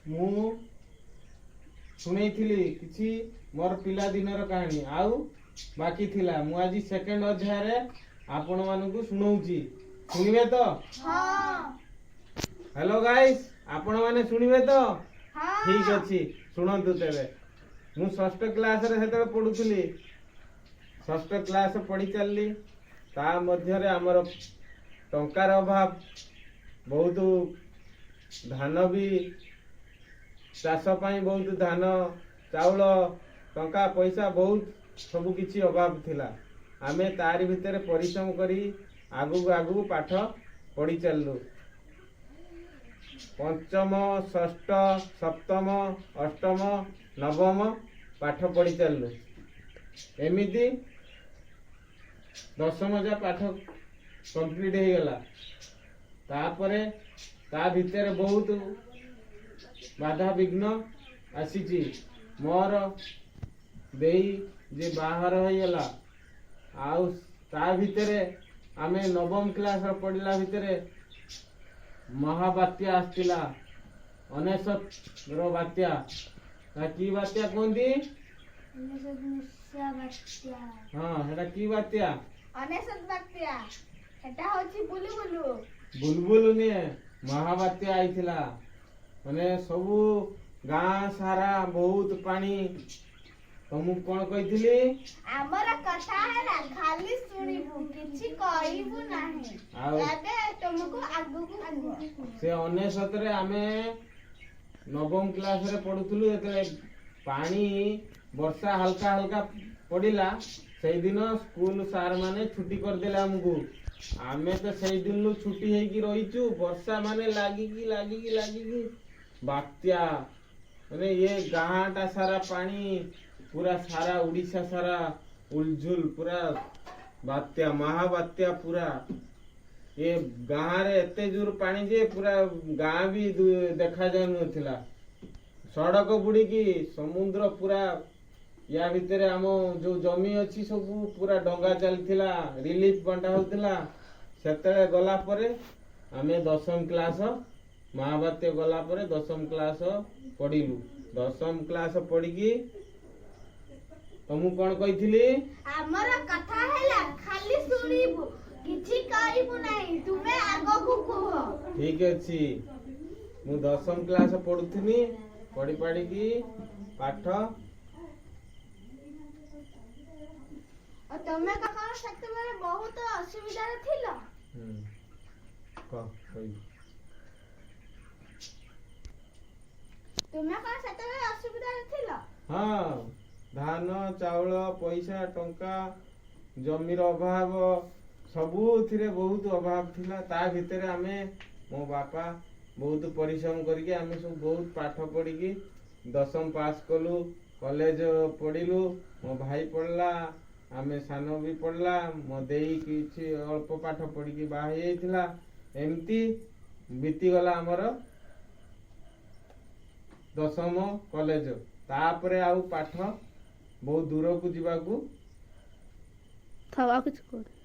ମୁଁ ଶୁଣେଇଥିଲି କିଛି ମୋର ପିଲା ଦିନର କାହାଣୀ ଆଉ ବାକି ଥିଲା। ମୁଁ ଆଜି ସେକେଣ୍ଡ ଅଧ୍ୟାୟରେ ଆପଣ ମାନଙ୍କୁ ଶୁଣଉଛି। ଶୁଣିବେ ତ? ହ୍ୟାଲୋ ଗାଇସ୍, ଆପଣ ମାନେ ଶୁଣିବେ ତ? ଠିକ ଅଛି, ଶୁଣନ୍ତୁ ତେବେ। ମୁଁ ଷଷ୍ଠ କ୍ଲାସରେ ସେତେବେଳେ ପଢୁଥିଲି। ଷଷ୍ଠ କ୍ଲାସ ପଢି ଚାଲିଲି। ତା ମଧ୍ୟରେ ଆମର ଟଙ୍କାର ଅଭାବ, ବହୁତ ଧାନ ବି ଚାଷ ପାଇଁ ବହୁତ ଧାନ ଚାଉଳ ଟଙ୍କା ପଇସା ବହୁତ ସବୁ କିଛି ଅଭାବ ଥିଲା। ଆମେ ତାରି ଭିତରେ ପରିଶ୍ରମ କରି ଆଗକୁ ଆଗକୁ ପାଠ ପଢି ଚାଲିଲୁ। ପଞ୍ଚମ, ଷଷ୍ଠ, ସପ୍ତମ, ଅଷ୍ଟମ, ନବମ ପାଠ ପଢି ଚାଲିଲୁ। ଏମିତି ଦଶମ ଯା ପାଠ କମ୍ପ୍ଲିଟ ହେଇଗଲା। ତାପରେ ତା ଭିତରେ ବହୁତ ବାଧା ବିଘ୍ନ ଆସିଛି। ମୋର ଦେଇ ଯେ ବାହାଘର ହେଇଗଲା, ଆଉ ତା ଭିତରେ ଆମେ ନବମ କ୍ଲାସ ପଢିଲା ଭିତରେ ମହାବାତ୍ୟା ଆସିଥିଲା। ଅନେଶତର ବାତ୍ୟା। କି ବାତ୍ୟା କୁହନ୍ତି? ହଁ, ସେଟା କି ବାତ୍ୟା? ଅନେଶତ ବାତ୍ୟା। ସେଟା ହଉଛି ବୁଲବୁଲ। ବୁଲବୁଲ ନୁହେଁ, ମହାବାତ୍ୟା ଆଇଥିଲା। ମାନେ ସବୁ ଗାଁ ସାରା ବହୁତ ପାଣି। ତମକୁ କଣ କହିଥିଲି? ଆମର କଥା ହେଲା ଖାଲି ଶୁଣିବୁ, କିଛି କହିବୁ ନାହିଁ। ଆଉ ଏବେ ତମକୁ ଆଗକୁ ସେ ଅନେଶତରେ ଆମେ ନବମ କ୍ଲାସରେ ପଢୁଥିଲୁ। ଯେତେବେଳେ ପାଣି ବର୍ଷା ହାଲକା ହାଲକା ପଡିଲା, ସେଇଦିନ ସ୍କୁଲ ସାର୍ ମାନେ ଛୁଟି କରିଦେଲେ ଆମକୁ। ଆମେ ତ ସେଇଦିନରୁ ଛୁଟି ହେଇକି ରହିଛୁ। ବର୍ଷା ମାନେ ଲାଗିକି ଲାଗିକି ଲାଗିକି ବାତ୍ୟା, ମାନେ ଏ ଗାଁ ଟା ସାରା ପାଣି, ପୁରା ସାରା ଓଡିଶା ସାରା ଉଲଝୁଲ, ପୁରା ବାତ୍ୟା, ମହାବାତ୍ୟା ପୁରା। ଏ ଗାଁରେ ଏତେ ଜୋର ପାଣି ଯେ ପୁରା ଗାଁ ବି ଦେଖା ଯାଉନଥିଲା। ସଡକ ବୁଡିକି ସମୁଦ୍ର ପୁରା। ୟା ଭିତରେ ଆମ ଯୋଉ ଜମି ଅଛି ସବୁ ପୁରା ଡଙ୍ଗା ଚାଲିଥିଲା, ରିଲିଫ ବଣ୍ଟା ହଉଥିଲା। ସେତେବେଳେ ଗଲା ପରେ ଆମେ ଦଶମ କ୍ଲାସ, ମହାବାତ୍ୟା ଗଲା ପରେ ଦଶମ କ୍ଲାସ ପଢିଲୁ। ଦଶମ କ୍ଲାସ ପଢିକି ତମକୁ କଣ କହିଥିଲି? ଆମର କଥା ହେଲା ଖାଲି ଶୁଣିବୁ, କିଛି କହିବୁ ନାହିଁ। ତୁମେ ଆଗକୁ କୁହ। ଠିକ ଅଛି। ମୁଁ ଦଶମ କ୍ଲାସ ପଢୁଥିଲି। ପଢି ପାଢିକି ପାଠ। ତମେ କଣ ସେତେବେଳେ ବହୁତ ଅସୁବିଧାରେ ଥିଲ? ତୁମେ କଣ ସେତେବେଳେ ଅସୁବିଧାରେ ଥିଲ? ହଁ, ଧାନ ଚାଉଳ ପଇସା ଟଙ୍କା, ଜମିର ଅଭାବ, ସବୁଥିରେ ବହୁତ ଅଭାବ ଥିଲା। ତା ଭିତରେ ଆମେ, ମୋ ବାପା ବହୁତ ପରିଶ୍ରମ କରିକି ଆମେ ସବୁ ବହୁତ ପାଠ ପଢିକି ଦଶମ ପାସ୍ କଲୁ। କଲେଜ ପଢିଲୁ। ମୋ ଭାଇ ପଢିଲା, ଆମେ ସାନ ବି ପଢିଲା। ମୋ ଦେଇ କିଛି ଅଳ୍ପ ପାଠ ପଢିକି ବାହା ହେଇଯାଇଥିଲା। ଏମିତି ବିତିଗଲା ଆମର ଦଶମ, କଲେଜ। ତାପରେ ଆଉ ପାଠ ବହୁତ ଦୂରକୁ ଯିବାକୁ ଥାଉ, ଆଉ କିଛି କର।